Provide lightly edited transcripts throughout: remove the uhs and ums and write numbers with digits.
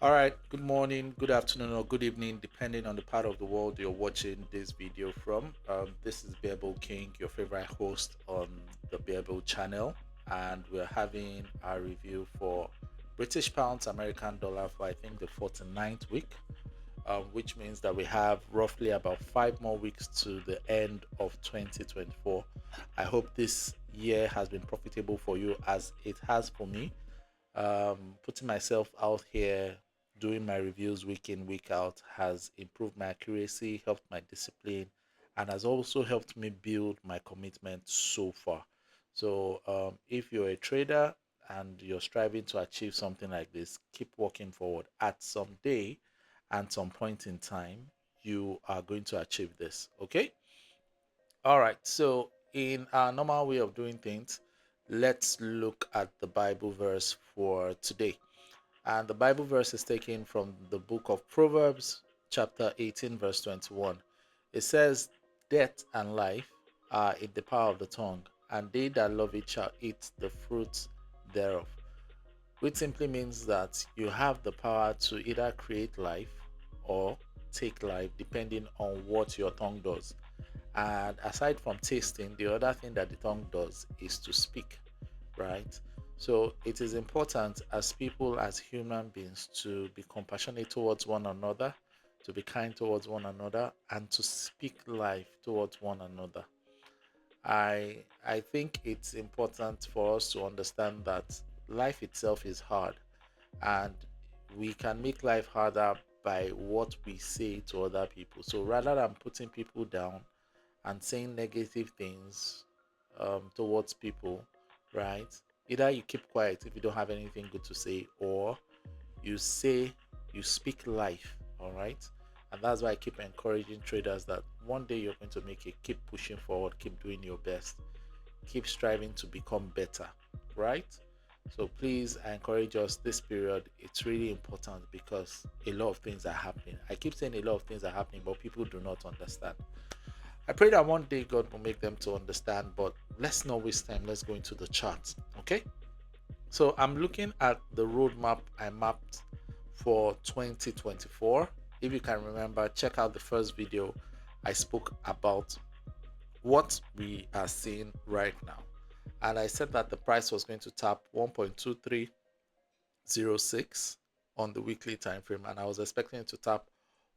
All right, good morning, good afternoon, or good evening, depending on the part of the world you're watching this video from. This is Bearable King, your favorite host on the Bearable channel, and we're having our review for British pounds, American dollar for I think the 49th week, which means that we have roughly about 5 more weeks to the end of 2024. I hope this year has been profitable for you as it has for me. Putting myself out here, doing my reviews week in, week out has improved my accuracy, helped my discipline, and has also helped me build my commitment so far. So, if you're a trader and you're striving to achieve something like this, keep working forward. At some day and some point in time, you are going to achieve this. Okay. All right. So, in our normal way of doing things, let's look at the Bible verse for today. And the Bible verse is taken from the book of Proverbs, chapter 18, verse 21. It says, "Death and life are in the power of the tongue, and they that love it shall eat the fruits thereof." Which simply means that you have the power to either create life or take life, depending on what your tongue does. And aside from tasting, the other thing that the tongue does is to speak, right? So it is important as people, as human beings, to be compassionate towards one another, to be kind towards one another, and to speak life towards one another. I think it's important for us to understand that life itself is hard, and we can make life harder by what we say to other people. So rather than putting people down and saying negative things towards people, right? Either you keep quiet if you don't have anything good to say, or you say, you speak life, all right? And that's why I keep encouraging traders that one day you're going to make it. Keep pushing forward, keep doing your best, keep striving to become better, right? So please, I encourage us this period. It's really important because a lot of things are happening. I keep saying a lot of things are happening, but people do not understand. I pray that one day God will make them to understand, but let's not waste time. Let's go into the charts. Okay. So I'm looking at the roadmap I mapped for 2024. If you can remember, check out the first video. I spoke about what we are seeing right now. And I said that the price was going to tap 1.2306 on the weekly time frame, and I was expecting it to tap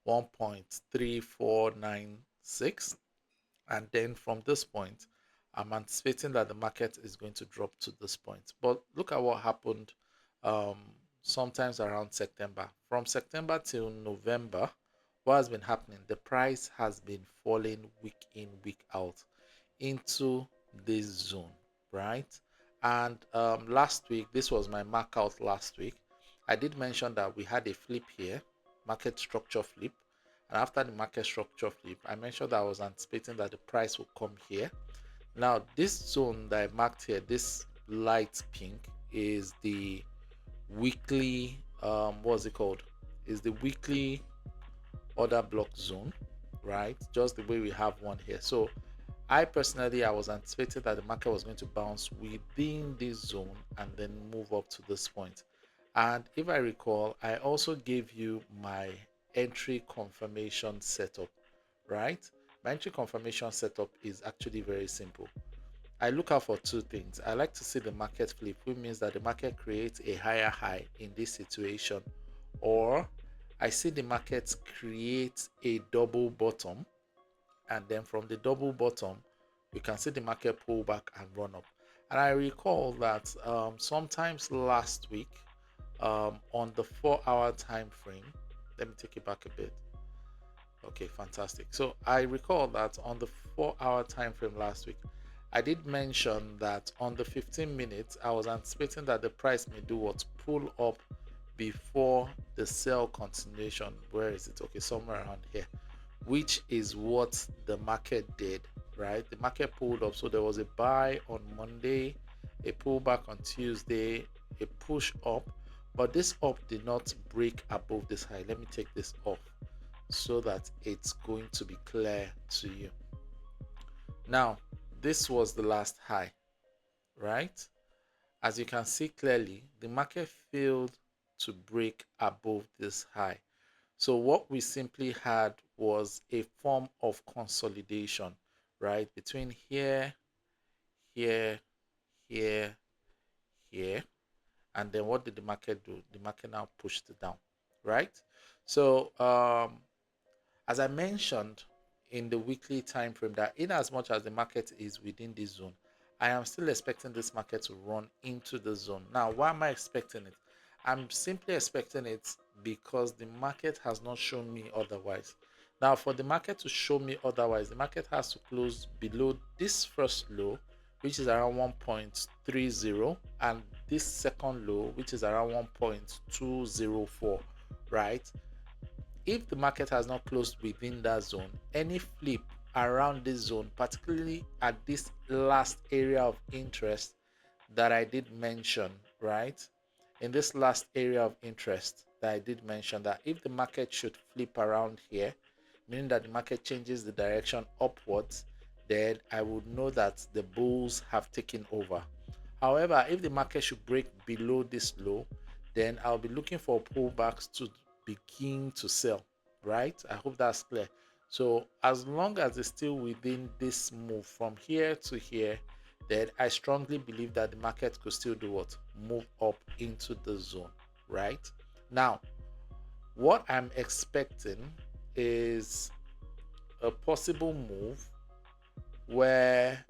1.3496. And then from this point, I'm anticipating that the market is going to drop to this point. But look at what happened um, sometimes around September. From September till November, what has been happening? The price has been falling week in, week out into this zone, right? And last week, this was my mark out last week. I did mention that we had a flip here, market structure flip. And after the market structure flip, I mentioned that I was anticipating that the price will come here. Now, this zone that I marked here, this light pink, is the weekly, what's it called? Is the weekly order block zone, right? Just the way we have one here. So I personally, I was anticipating that the market was going to bounce within this zone and then move up to this point. And if I recall, I also gave you my entry confirmation setup, right? My entry confirmation setup is actually very simple. I look out for two things. I like to see the market flip, which means that the market creates a higher high in this situation, or I see the market create a double bottom, and then from the double bottom you can see the market pull back and run up. And I recall that sometimes last week, on the 4 hour time frame, let me take it back a bit. Okay, fantastic. So I recall that on the 4 hour time frame last week, I did mention that on the 15 minutes I was anticipating that the price may do what, pull up before the sell continuation. Where is it? Okay, somewhere around here, which is what the market did, right? The market pulled up. So there was a buy on Monday, a pullback on Tuesday, a push up, but this up did not break above this high. Let me take this off so that it's going to be clear to you. Now, this was the last high, right? As you can see clearly, the market failed to break above this high. So what we simply had was a form of consolidation, right? Between here, here, here, here. And then what did the market do? The market now pushed it down, right? So as I mentioned in the weekly time frame, that in as much as the market is within this zone, I am still expecting this market to run into the zone. Now, why am I expecting it? I'm simply expecting it because the market has not shown me otherwise. Now, for the market to show me otherwise, the market has to close below this first low, which is around 1.30, and this second low, which is around 1.204, right? If the market has not closed within that zone, any flip around this zone, particularly at this last area of interest that I did mention, right? In this last area of interest that I did mention, that if the market should flip around here, meaning that the market changes the direction upwards, then I would know that the bulls have taken over. However, if the market should break below this low, then I'll be looking for pullbacks to begin to sell, right? I hope that's clear. So as long as it's still within this move from here to here, then I strongly believe that the market could still do what? Move up into the zone, right? Now, what I'm expecting is a possible move where,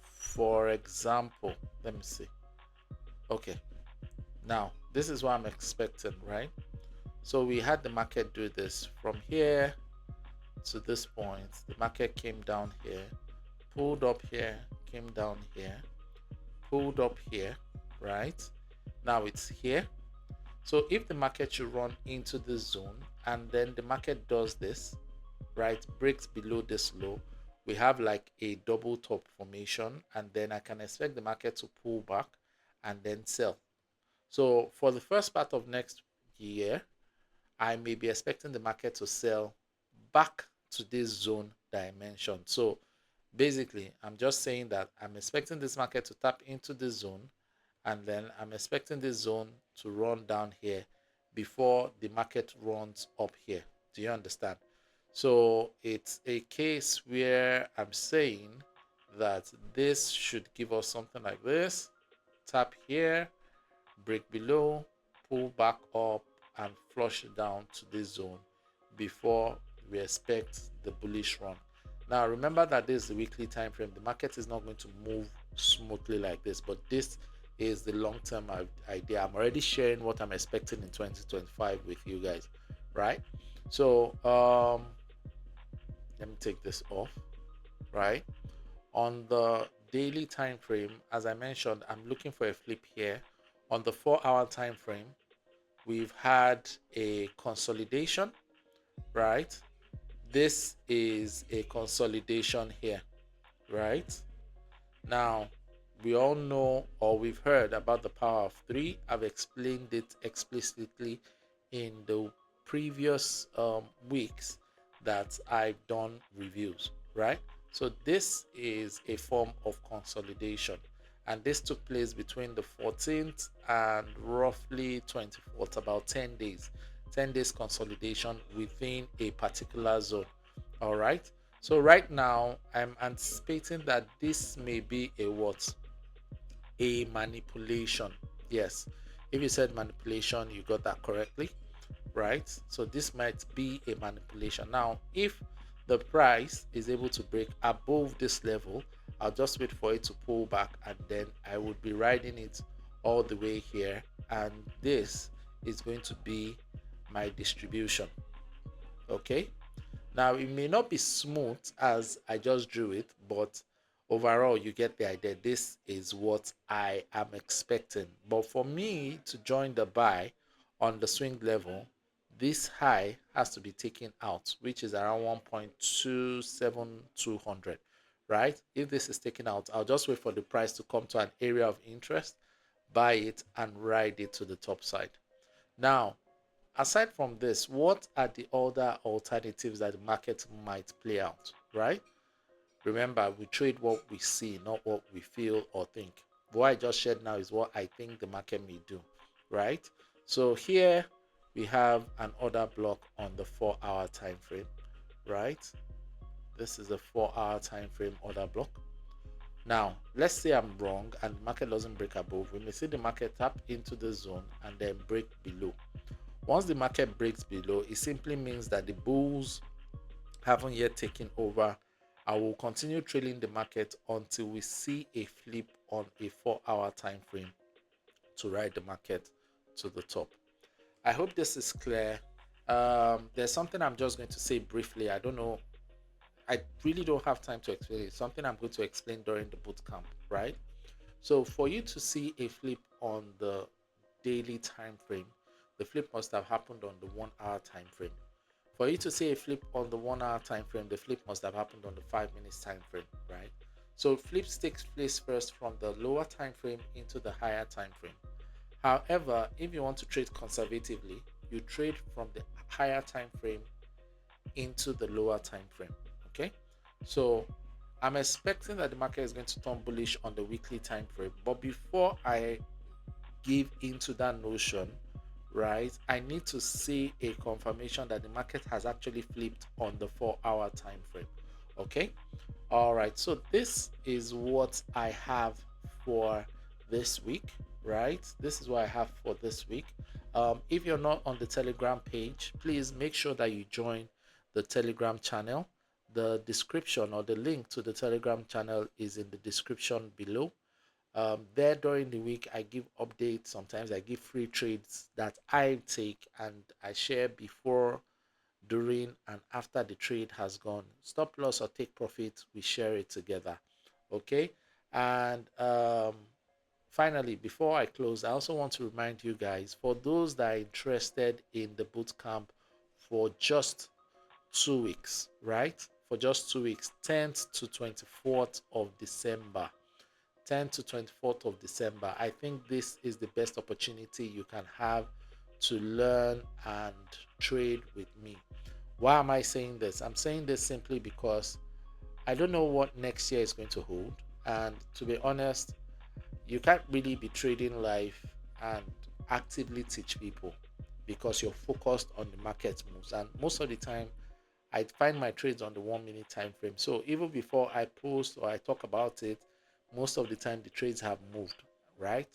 for example, let me see. Okay, now this is what I'm expecting, right? So we had the market do this from here to this point. The market came down here, pulled up here, came down here, pulled up here, right? Now it's here. So if the market should run into this zone and then the market does this, right, breaks below this low, we have like a double top formation, and then I can expect the market to pull back and then sell. So for the first part of next year, I may be expecting the market to sell back to this zone that I mentioned. So basically, I'm just saying that I'm expecting this market to tap into this zone, and then I'm expecting this zone to run down here before the market runs up here. Do you understand? So it's a case where I'm saying that this should give us something like this. Tap here, break below, pull back up, and flush down to this zone before we expect the bullish run. Now remember that this is the weekly time frame. The market is not going to move smoothly like this, but this is the long-term idea. I'm already sharing what I'm expecting in 2025 with you guys, right? So let me take this off, right? On the daily time frame, as I mentioned, I'm looking for a flip here. On the 4-hour time frame, we've had a consolidation, right? This is a consolidation here, right? Now, we all know, or we've heard about the power of three. I've explained it explicitly in the previous weeks that I've done reviews, right? So this is a form of consolidation, and this took place between the 14th and roughly 24th, about 10 days. 10 days consolidation within a particular zone. All right. So right now I'm anticipating that this may be a what? A manipulation. Yes. If you said manipulation, you got that correctly, right? So this might be a manipulation. Now, if the price is able to break above this level, I'll just wait for it to pull back, and then I would be riding it all the way here, and this is going to be my distribution. Okay. Now, it may not be smooth as I just drew it, but overall, you get the idea. This is what I am expecting. But for me to join the buy on the swing level, this high has to be taken out, which is around 1.27200, right? If this is taken out, I'll just wait for the price to come to an area of interest, buy it, and ride it to the top side. Now, aside from this, what are the other alternatives that the market might play out, right? Remember, we trade what we see, not what we feel or think. What I just shared now is what I think the market may do, right? So here we have an order block on the 4 hour time frame, right? This is a 4 hour time frame order block. Now, let's say I'm wrong and the market doesn't break above. We may see the market tap into the zone and then break below. Once the market breaks below, it simply means that the bulls haven't yet taken over. I will continue trailing the market until we see a flip on a 4 hour time frame to ride the market to the top. I hope this is clear. There's something I'm just going to say briefly. I don't know. I really don't have time to explain it. Something I'm going to explain during the boot camp, right? So for you to see a flip on the daily time frame, the flip must have happened on the 1 hour time frame. For you to see a flip on the 1 hour time frame, the flip must have happened on the 5 minutes time frame, right? So flips takes place first from the lower time frame into the higher time frame. However, if you want to trade conservatively, you trade from the higher time frame into the lower time frame. Okay, so I'm expecting that the market is going to turn bullish on the weekly time frame. But before I give into that notion, right, I need to see a confirmation that the market has actually flipped on the 4 hour time frame. Okay, all right, so this is what I have for this week, right? This is what I have for this week. If you're not on the Telegram page, please make sure that you join the Telegram channel. The description or the link to the Telegram channel is in the description below. There during the week, I give updates. Sometimes I give free trades that I take and I share before, during, and after the trade has gone. Stop loss or take profit, we share it together. Okay. And finally, before I close, I also want to remind you guys, for those that are interested in the boot camp for just 2 weeks, right? For just 2 weeks, 10th to 24th of December. 10th to 24th of December. I think this is the best opportunity you can have to learn and trade with me. Why am I saying this? I'm saying this simply because I don't know what next year is going to hold. And to be honest, you can't really be trading live and actively teach people because you're focused on the market moves. And most of the time, I find my trades on the 1 minute time frame. So even before I post or I talk about it, most of the time the trades have moved, right?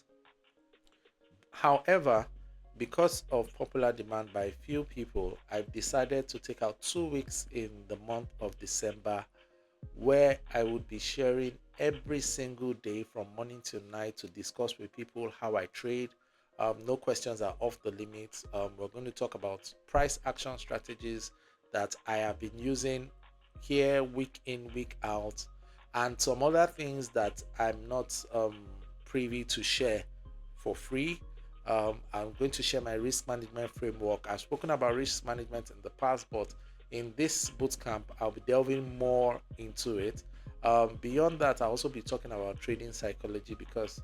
However, because of popular demand by few people, I've decided to take out 2 weeks in the month of December where I would be sharing every single day from morning till night to discuss with people how I trade. No questions are off the limits. We're going to talk about price action strategies that I have been using here week in, week out, and some other things that I'm not privy to share for free. I'm going to share my risk management framework. I've spoken about risk management in the past, but in this bootcamp, I'll be delving more into it. Beyond that, I'll also be talking about trading psychology because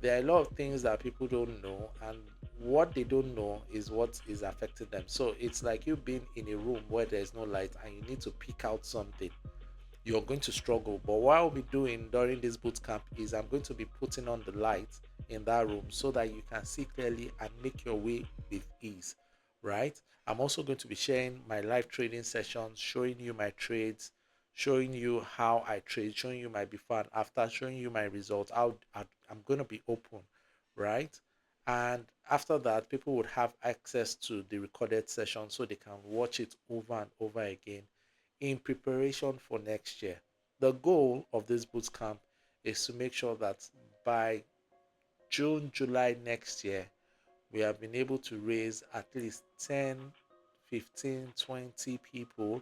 there are a lot of things that people don't know, and what they don't know is what is affecting them. So it's like you being in a room where there's no light and you need to pick out something. You're going to struggle. But what I'll be doing during this boot camp is I'm going to be putting on the light in that room so that you can see clearly and make your way with ease, right? I'm also going to be sharing my live trading sessions, showing you my trades, showing you how I trade, showing you my before and after, showing you my results. I'm going to be open, right? And after that, people would have access to the recorded session so they can watch it over and over again in preparation for next year. The goal of this boot camp is to make sure that by June, July next year, we have been able to raise at least 10, 15, 20 people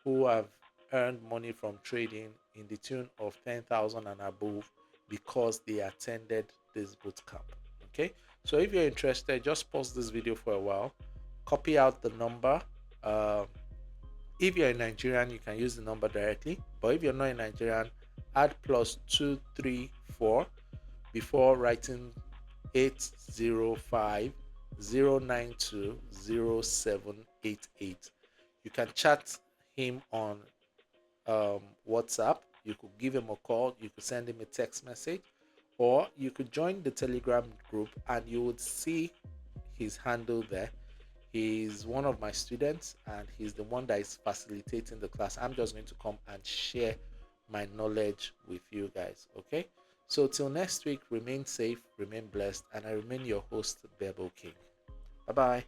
who have earned money from trading in the tune of 10,000 and above because they attended this boot camp. Okay, so if you're interested, just pause this video for a while, copy out the number. Um, if you're a Nigerian, you can use the number directly. But if you're not a Nigerian, add +234 before writing 805 092 0788. You can chat him on WhatsApp. You could give him a call. You could send him a text message, or you could join the Telegram group and you would see his handle there. He's one of my students and he's the one that is facilitating the class. I'm just going to come and share my knowledge with you guys. Okay. So till next week, remain safe, remain blessed, and I remain your host, Bebo King. Bye bye.